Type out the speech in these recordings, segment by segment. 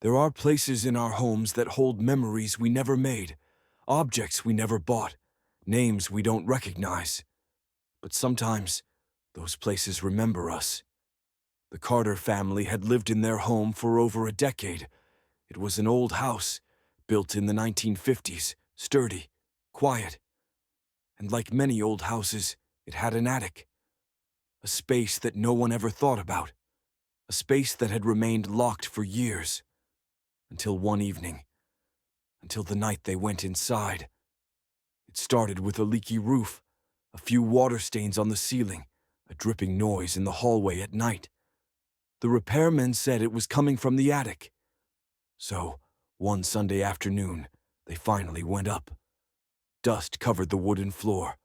There are places in our homes that hold memories we never made, objects we never bought, names we don't recognize. But sometimes, those places remember us. The Carter family had lived in their home for over a decade. It was an old house, built in the 1950s, sturdy, quiet. And like many old houses, it had an attic. A space that no one ever thought about. A space that had remained locked for years. Until one evening. Until the night they went inside. It started with a leaky roof, a few water stains on the ceiling, a dripping noise in the hallway at night. The repairmen said it was coming from the attic. So, one Sunday afternoon, they finally went up. Dust covered the wooden floor.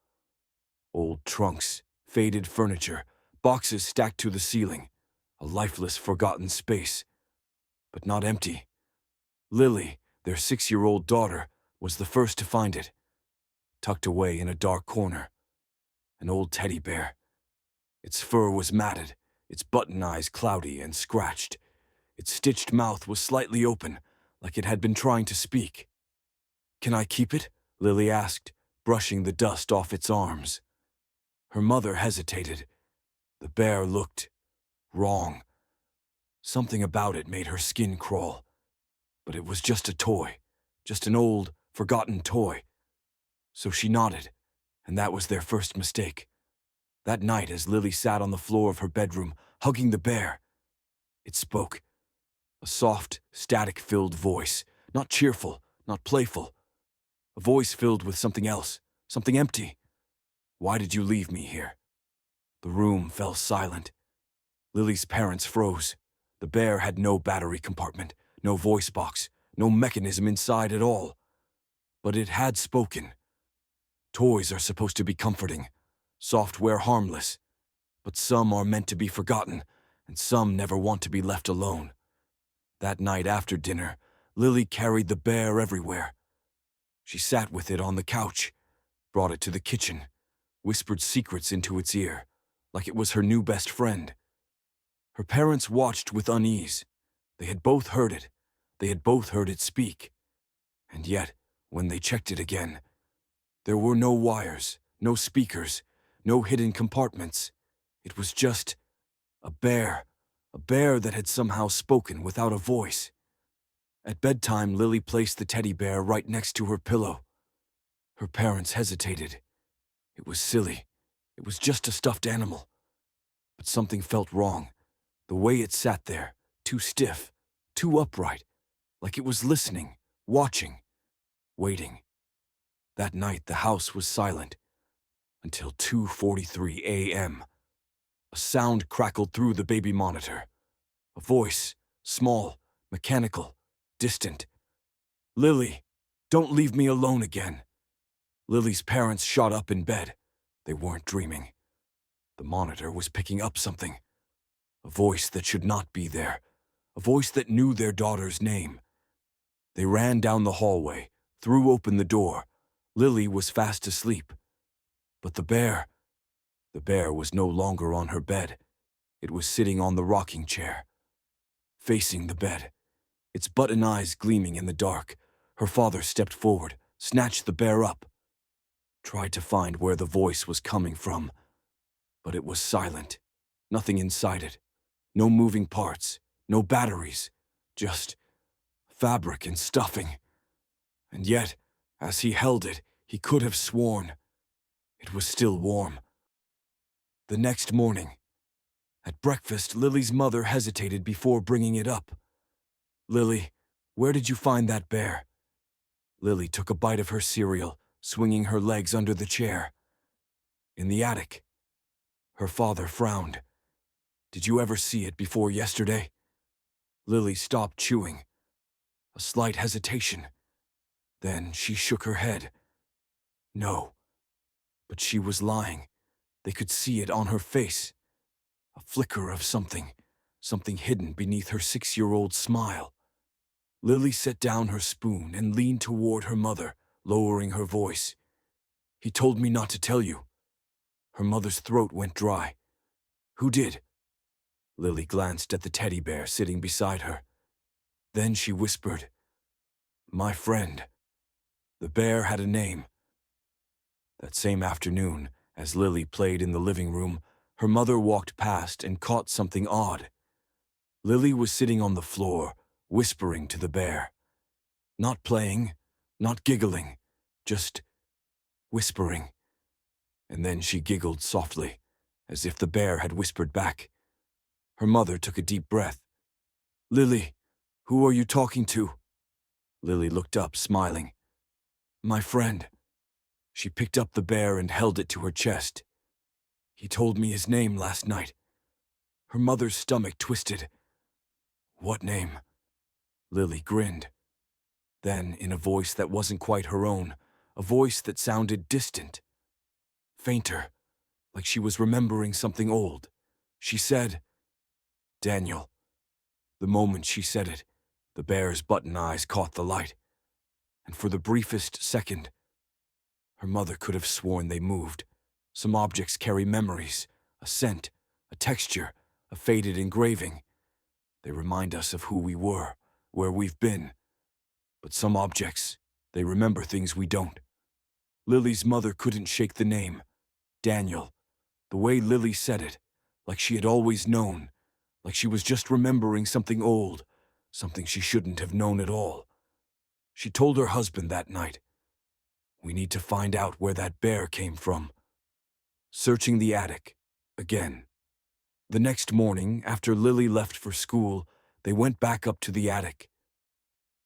Old trunks, faded furniture, boxes stacked to the ceiling. A lifeless, forgotten space. But not empty. Lily, their 6-year-old daughter, was the first to find it. Tucked away in a dark corner. An old teddy bear. Its fur was matted, its button eyes cloudy and scratched. Its stitched mouth was slightly open, like it had been trying to speak. "Can I keep it?" Lily asked, brushing the dust off its arms. Her mother hesitated. The bear looked wrong. Something about it made her skin crawl. But it was just a toy, just an old, forgotten toy. So she nodded, and that was their first mistake. That night, as Lily sat on the floor of her bedroom, hugging the bear, it spoke. A soft, static-filled voice, not cheerful, not playful. A voice filled with something else, something empty. "Why did you leave me here?" The room fell silent. Lily's parents froze. The bear had no battery compartment, no voice box, no mechanism inside at all. But it had spoken. Toys are supposed to be comforting, software harmless. But some are meant to be forgotten, and some never want to be left alone. That night after dinner, Lily carried the bear everywhere. She sat with it on the couch, brought it to the kitchen, whispered secrets into its ear, like it was her new best friend. Her parents watched with unease. They had both heard it. They had both heard it speak. And yet, when they checked it again, there were no wires, no speakers, no hidden compartments. It was just a bear that had somehow spoken without a voice. At bedtime, Lily placed the teddy bear right next to her pillow. Her parents hesitated. It was silly. It was just a stuffed animal. But something felt wrong. The way it sat there, too stiff, too upright, like it was listening, watching, waiting. That night, the house was silent. Until 2:43 a.m. A sound crackled through the baby monitor. A voice, small, mechanical, distant. "Lily, don't leave me alone again." Lily's parents shot up in bed. They weren't dreaming. The monitor was picking up something. A voice that should not be there. A voice that knew their daughter's name. They ran down the hallway, threw open the door. Lily was fast asleep. But the bear was no longer on her bed. It was sitting on the rocking chair, facing the bed, its button eyes gleaming in the dark. Her father stepped forward, snatched the bear up, tried to find where the voice was coming from. But it was silent. Nothing inside it. No moving parts, no batteries, just fabric and stuffing. And yet, as he held it, he could have sworn it was still warm. The next morning, at breakfast, Lily's mother hesitated before bringing it up. "Lily, where did you find that bear?" Lily took a bite of her cereal, swinging her legs under the chair. "In the attic." Her father frowned. "Did you ever see it before yesterday?" Lily stopped chewing. A slight hesitation. Then she shook her head. No. But she was lying. They could see it on her face. A flicker of something hidden beneath her 6-year-old smile. Lily set down her spoon and leaned toward her mother, lowering her voice. "He told me not to tell you." Her mother's throat went dry. "Who did?" Lily glanced at the teddy bear sitting beside her. Then she whispered, "My friend." The bear had a name. That same afternoon, as Lily played in the living room, her mother walked past and caught something odd. Lily was sitting on the floor, whispering to the bear. Not playing, not giggling, just whispering. And then she giggled softly, as if the bear had whispered back. Her mother took a deep breath. "Lily, who are you talking to?" Lily looked up, smiling. "My friend." She picked up the bear and held it to her chest. "He told me his name last night." Her mother's stomach twisted. "What name?" Lily grinned. Then, in a voice that wasn't quite her own, a voice that sounded distant, fainter, like she was remembering something old, she said, "Daniel." The moment she said it, the bear's button eyes caught the light, and for the briefest second, her mother could have sworn they moved. Some objects carry memories, a scent, a texture, a faded engraving. They remind us of who we were, where we've been. But some objects, they remember things we don't. Lily's mother couldn't shake the name, Daniel. The way Lily said it, like she had always known, like she was just remembering something old, something she shouldn't have known at all. She told her husband that night, "We need to find out where that bear came from." Searching the attic, again. The next morning, after Lily left for school, they went back up to the attic.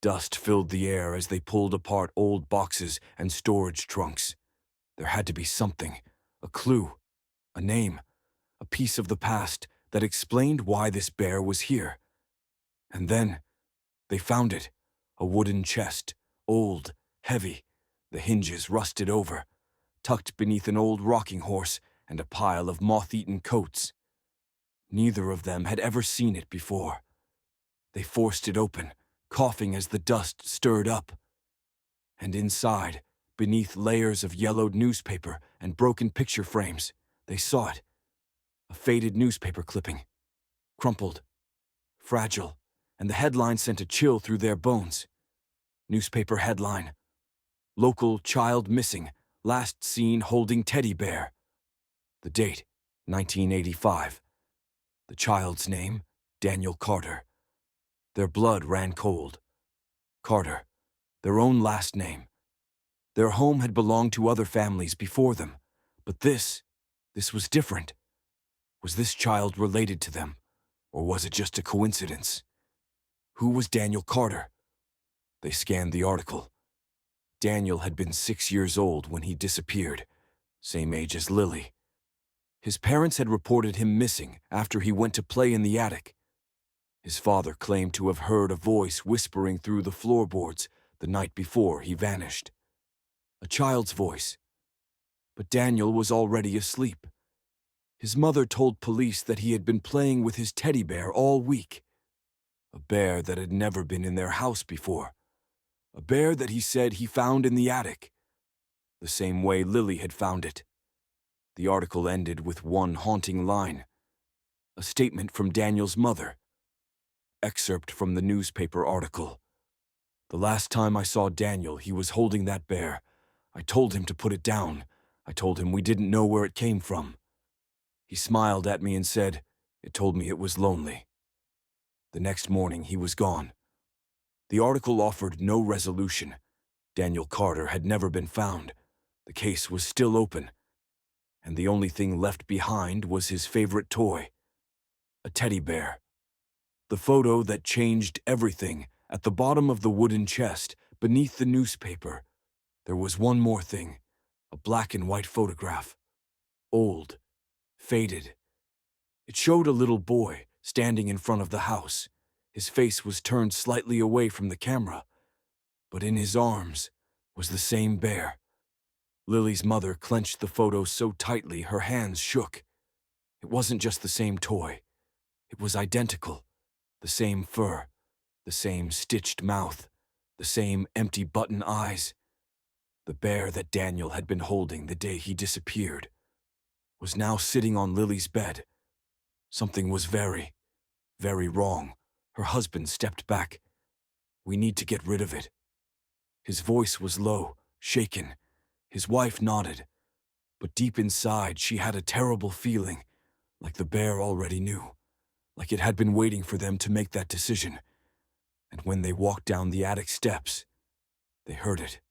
Dust filled the air as they pulled apart old boxes and storage trunks. There had to be something, a clue, a name, a piece of the past that explained why this bear was here. And then, they found it, a wooden chest, old, heavy, the hinges rusted over, tucked beneath an old rocking horse and a pile of moth-eaten coats. Neither of them had ever seen it before. They forced it open, coughing as the dust stirred up. And inside, beneath layers of yellowed newspaper and broken picture frames, they saw it. A faded newspaper clipping, crumpled, fragile, and the headline sent a chill through their bones. Newspaper headline: "Local child missing, last seen holding teddy bear." The date, 1985. The child's name, Daniel Carter. Their blood ran cold. Carter, their own last name. Their home had belonged to other families before them, but this was different. Was this child related to them, or was it just a coincidence? Who was Daniel Carter? They scanned the article. Daniel had been 6 years old when he disappeared, same age as Lily. His parents had reported him missing after he went to play in the attic. His father claimed to have heard a voice whispering through the floorboards the night before he vanished. A child's voice. But Daniel was already asleep. His mother told police that he had been playing with his teddy bear all week. A bear that had never been in their house before. A bear that he said he found in the attic, the same way Lily had found it. The article ended with one haunting line. A statement from Daniel's mother. Excerpt from the newspaper article. "The last time I saw Daniel, he was holding that bear. I told him to put it down. I told him we didn't know where it came from. He smiled at me and said, it told me it was lonely." The next morning, he was gone. The article offered no resolution. Daniel Carter had never been found. The case was still open. And the only thing left behind was his favorite toy, a teddy bear. The photo that changed everything, at the bottom of the wooden chest, beneath the newspaper, there was one more thing, a black and white photograph. Old, faded. It showed a little boy standing in front of the house. His face was turned slightly away from the camera, but in his arms was the same bear. Lily's mother clenched the photo so tightly her hands shook. It wasn't just the same toy. It was identical. The same fur, the same stitched mouth, the same empty button eyes. The bear that Daniel had been holding the day he disappeared was now sitting on Lily's bed. Something was very, very wrong. Her husband stepped back. We need to get rid of it." His voice was low, shaken. His wife nodded, but deep inside she had a terrible feeling, like the bear already knew, like it had been waiting for them to make that decision. And when they walked down the attic steps, they heard it.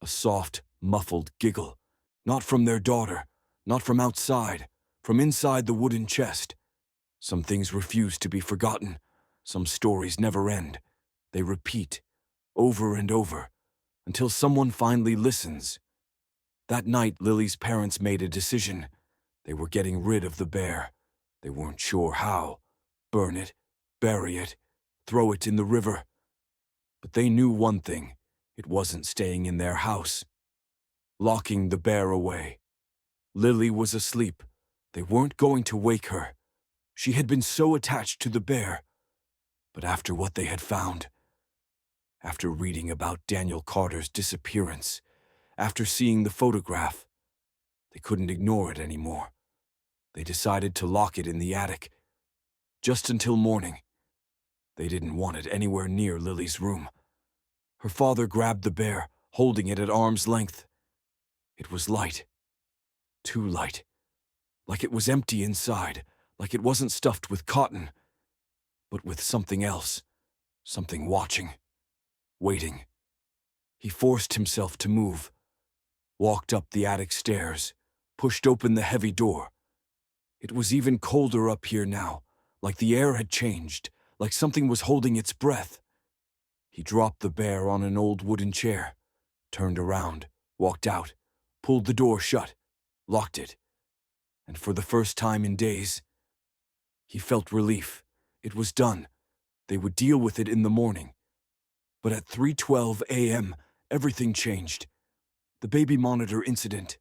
A soft, muffled giggle. Not from their daughter, not from outside, from inside the wooden chest. Some things refuse to be forgotten. Some stories never end. They repeat, over and over, until someone finally listens. That night, Lily's parents made a decision. They were getting rid of the bear. They weren't sure how. Burn it, bury it, throw it in the river. But they knew one thing. It wasn't staying in their house. Locking the bear away. Lily was asleep. They weren't going to wake her. She had been so attached to the bear. But after what they had found, after reading about Daniel Carter's disappearance, after seeing the photograph, they couldn't ignore it anymore. They decided to lock it in the attic, just until morning. They didn't want it anywhere near Lily's room. Her father grabbed the bear, holding it at arm's length. It was light. Too light. Like it was empty inside, like it wasn't stuffed with cotton, but with something else, something watching, waiting. He forced himself to move, walked up the attic stairs, pushed open the heavy door. It was even colder up here now, like the air had changed, like something was holding its breath. He dropped the bear on an old wooden chair, turned around, walked out, pulled the door shut, locked it. And for the first time in days, he felt relief. It was done. They would deal with it in the morning. But at 3:12 a.m., everything changed. The baby monitor incident.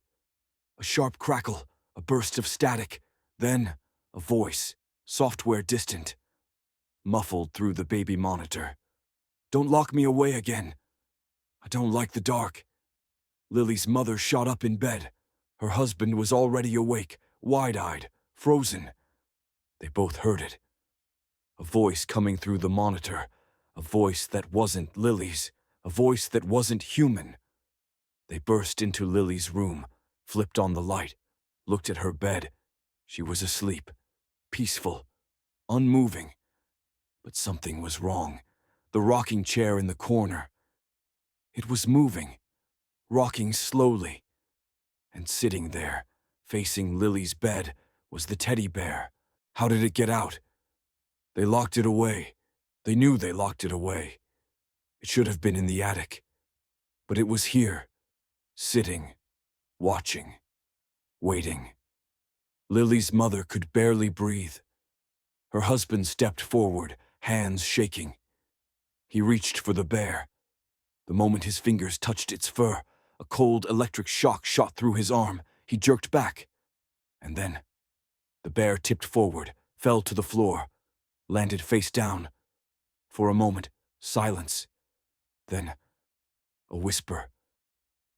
A sharp crackle, a burst of static, then a voice, software distant, muffled through the baby monitor. "Don't lock me away again. I don't like the dark." Lily's mother shot up in bed. Her husband was already awake, wide-eyed, frozen. They both heard it. A voice coming through the monitor. A voice that wasn't Lily's. A voice that wasn't human. They burst into Lily's room, flipped on the light, looked at her bed. She was asleep, peaceful, unmoving. But something was wrong. The rocking chair in the corner. It was moving, rocking slowly. And sitting there, facing Lily's bed, was the teddy bear. How did it get out? They locked it away. They knew they locked it away. It should have been in the attic. But it was here, sitting, watching, waiting. Lily's mother could barely breathe. Her husband stepped forward, hands shaking. He reached for the bear. The moment his fingers touched its fur, a cold electric shock shot through his arm. He jerked back. And then, the bear tipped forward, fell to the floor, landed face down. For a moment, silence. Then, a whisper.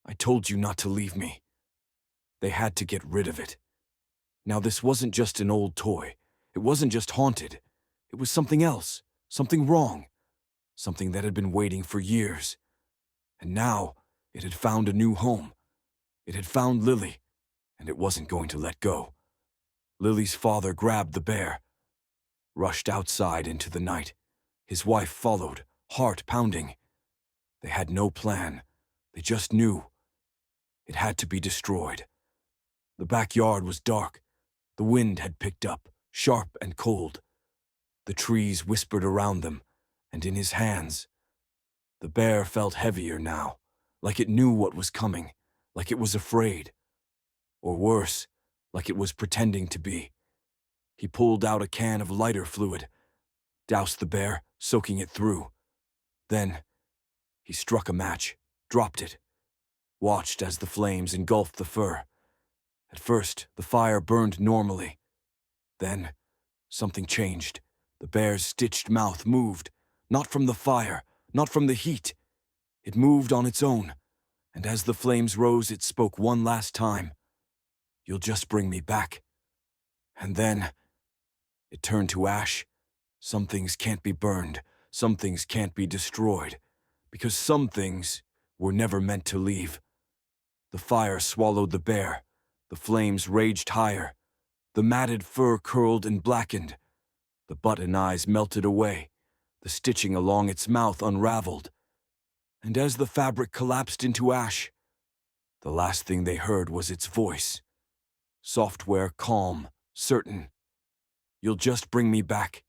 "I told you not to leave me." They had to get rid of it. Now this wasn't just an old toy. It wasn't just haunted. It was something else, something wrong, something that had been waiting for years. And now, it had found a new home. It had found Lily, and it wasn't going to let go. Lily's father grabbed the bear, rushed outside into the night. His wife followed, heart pounding. They had no plan. They just knew. It had to be destroyed. The backyard was dark. The wind had picked up, sharp and cold. The trees whispered around them, and in his hands. The bear felt heavier now, like it knew what was coming, like it was afraid. Or worse, like it was pretending to be. He pulled out a can of lighter fluid, doused the bear, soaking it through. Then, he struck a match, dropped it, watched as the flames engulfed the fur. At first, the fire burned normally. Then, something changed. The bear's stitched mouth moved, not from the fire, not from the heat. It moved on its own, and as the flames rose, it spoke one last time. "You'll just bring me back." And then, it turned to ash. Some things can't be burned. some things can't be destroyed, because some things were never meant to leave. The fire swallowed the bear, the flames raged higher, the matted fur curled and blackened, the button eyes melted away, the stitching along its mouth unraveled, and as the fabric collapsed into ash, the last thing they heard was its voice. Software calm, certain. You'll just bring me back.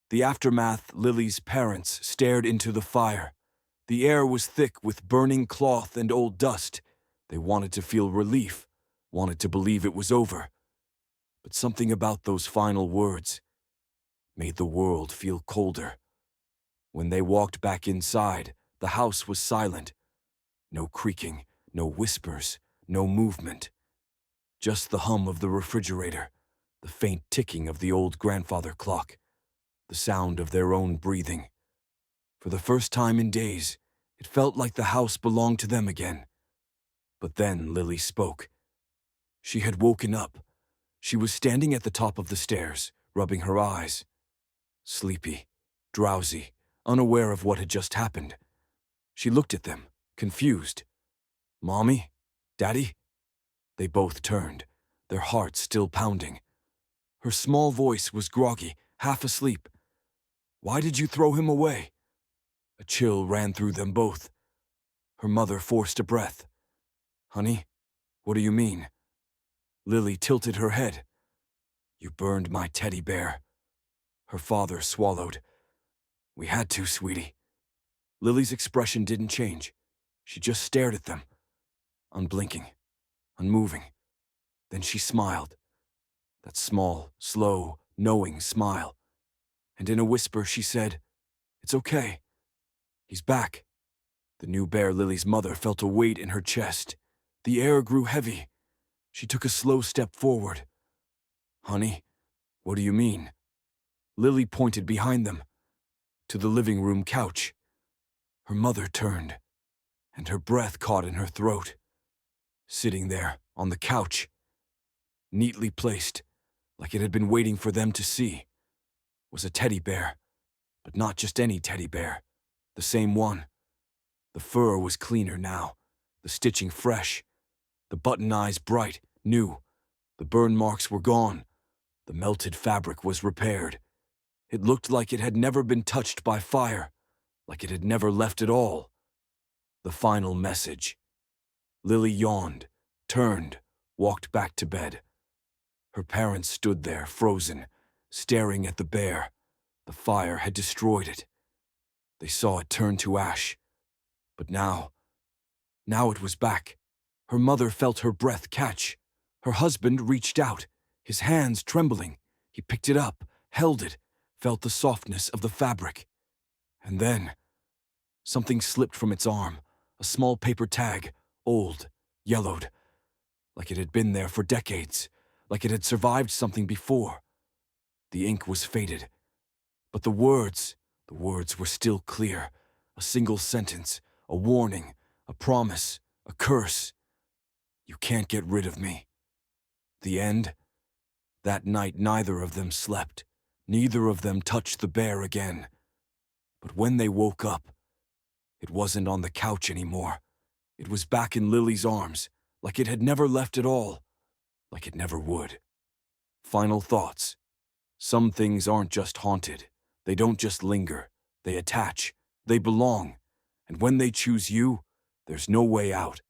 The aftermath, Lily's parents stared into the fire. The air was thick with burning cloth and old dust. They wanted to feel relief, wanted to believe it was over. But something about those final words made the world feel colder. When they walked back inside, the house was silent. No creaking, no whispers, no movement. Just the hum of the refrigerator, the faint ticking of the old grandfather clock, the sound of their own breathing. For the first time in days, it felt like the house belonged to them again. But then Lily spoke. She had woken up. She was standing at the top of the stairs, rubbing her eyes. Sleepy, drowsy, unaware of what had just happened. She looked at them, confused. "Mommy? Daddy?" They both turned, their hearts still pounding. Her small voice was groggy, half asleep. "Why did you throw him away?" A chill ran through them both. Her mother forced a breath. "Honey, what do you mean?" Lily tilted her head. "You burned my teddy bear." Her father swallowed. "We had to, sweetie." Lily's expression didn't change. She just stared at them, unblinking, unmoving. Then she smiled. That small, slow, knowing smile. And in a whisper she said, "It's okay. He's back." The new bear, Lily's mother, felt a weight in her chest. The air grew heavy. She took a slow step forward. "Honey, what do you mean?" Lily pointed behind them, to the living room couch. Her mother turned, and her breath caught in her throat. Sitting there, on the couch, neatly placed, like it had been waiting for them to see, was a teddy bear, but not just any teddy bear, the same one. The fur was cleaner now, the stitching fresh, the button eyes bright, new. The burn marks were gone. The melted fabric was repaired. It looked like it had never been touched by fire, like it had never left at all. The final message. Lily yawned, turned, walked back to bed. Her parents stood there, frozen, staring at the bear. The fire had destroyed it. They saw it turn to ash. But now it was back. Her mother felt her breath catch. Her husband reached out, his hands trembling. He picked it up, held it, felt the softness of the fabric. And then, something slipped from its arm, a small paper tag, old, yellowed, like it had been there for decades, like it had survived something before. The ink was faded, but the words were still clear. A single sentence, a warning, a promise, a curse. "You can't get rid of me." The end? That night neither of them slept. Neither of them touched the bear again. But when they woke up, it wasn't on the couch anymore. It was back in Lily's arms, like it had never left at all, like it never would. Final thoughts. Some things aren't just haunted. They don't just linger. They attach. They belong. And when they choose you, there's no way out.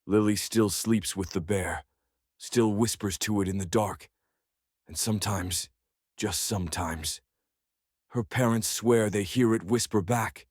Lily still sleeps with the bear, still whispers to it in the dark. And sometimes, just sometimes, her parents swear they hear it whisper back,